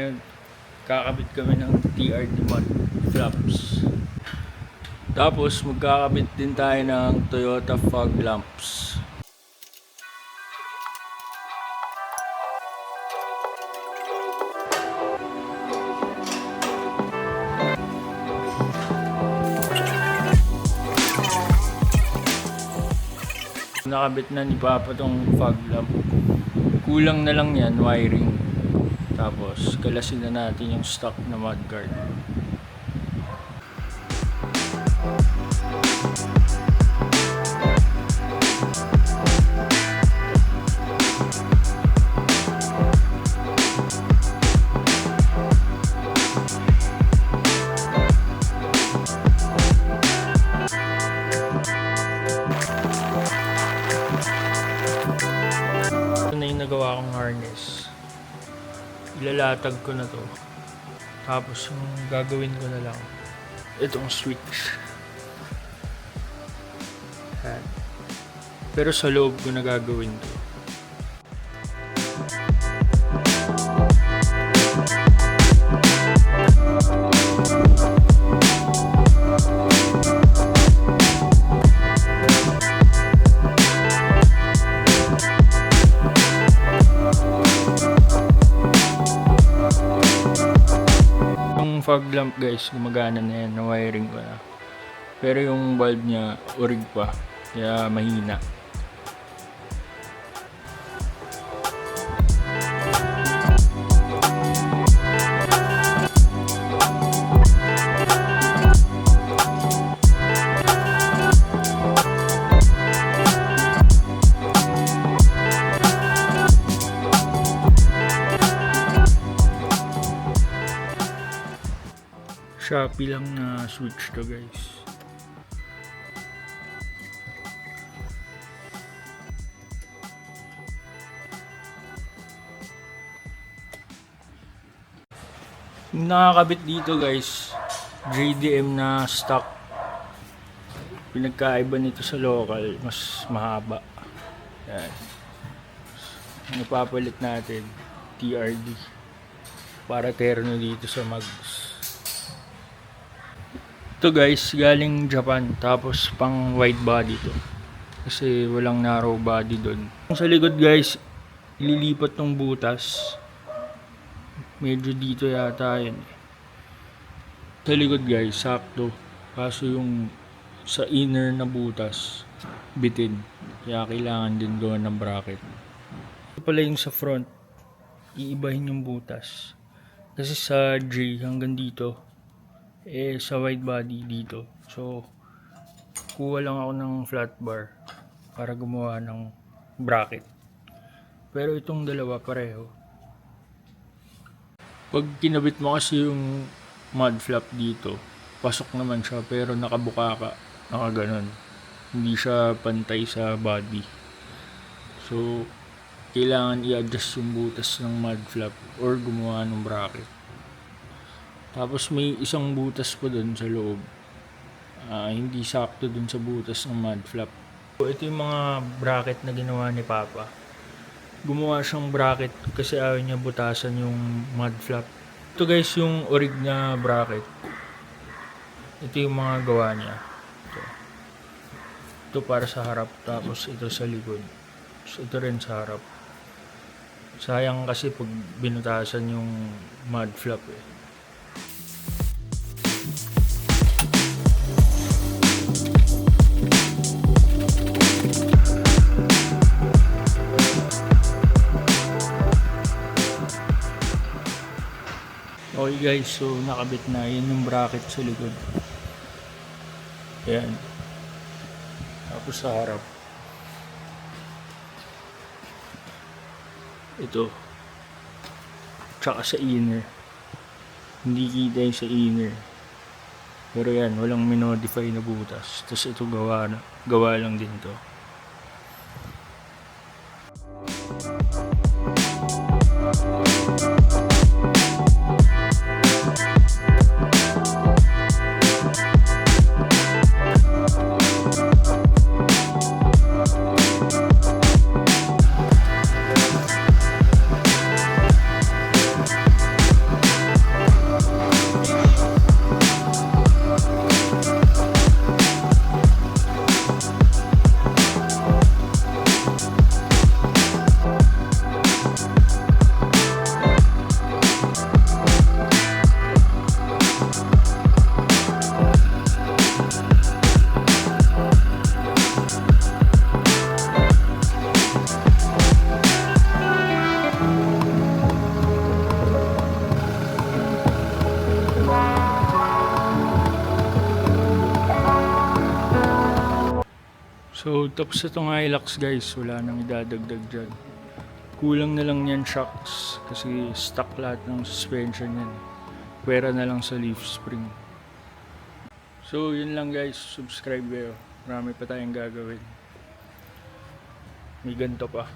ngayon, kakabit kami ng TRD mud flaps. Tapos magkakabit din tayo ng Toyota fog lamps. Nakabit na ni Papa tong fog lamp. Kulang na lang yan, wiring. Tapos kalasin na natin yung stock na mudguard. Nagawa kong harness, ilalatag ko na to, tapos yung gagawin ko na lang itong switch. Ayan. Pero sa loob ko na gagawin to. Fog lamp guys, gumagana na yan, na wiring ko na. Pero yung bulb niya urig pa, kaya mahina. Shopee lang na switch to guys. Yung nakakabit dito guys, JDM na stock. Pinagkaiba nito sa local, mas mahaba. Yan. Napapalit natin TRD para terno dito sa mags. Ito guys, galing Japan, tapos pang wide body to. Kasi walang narrow body doon. Sa likod guys, ililipat tong butas. Medyo dito yata yun. Sa likod guys, sakto. Kaso yung sa inner na butas, bitin. Kaya kailangan din doon ng bracket. Ito pala yung sa front, iibahin yung butas. Kasi sa J hanggang dito, sa wide body dito. So, kuha lang ako ng flat bar para gumawa ng bracket. Pero itong dalawa pareho. Pag kinabit mo kasi yung mud flap dito, pasok naman siya pero nakabuka ka, nakaganon. Hindi siya pantay sa body. So, kailangan i-adjust yung butas ng mud flap or gumawa ng bracket. Tapos may isang butas pa dun sa loob. Hindi sakto dun sa butas ng mud flap. So, ito yung mga bracket na ginawa ni Papa. Gumawa siyang bracket kasi ayaw niya butasan yung mud flap. Ito guys yung orig na bracket. Ito yung mga gawa niya. Ito para sa harap, tapos ito sa likod. So, ito rin sa harap. Sayang kasi pag binutasan yung mud flap eh. Okay guys, so nakabit na. Yan yung bracket sa likod. Ayan. Tapos sa harap. Ito. Tsaka sa inner. Hindi kita yung sa inner. Pero yan, walang minodify na butas. Tapos ito gawa lang din to. So, tapos itong Hilux guys, wala nang idadagdag dyan. Kulang na lang yan shocks kasi stock lahat ng suspension yan. Pwera na lang sa leaf spring. So, yun lang guys. Subscribe kayo. Marami pa tayong gagawin. May ganito pa.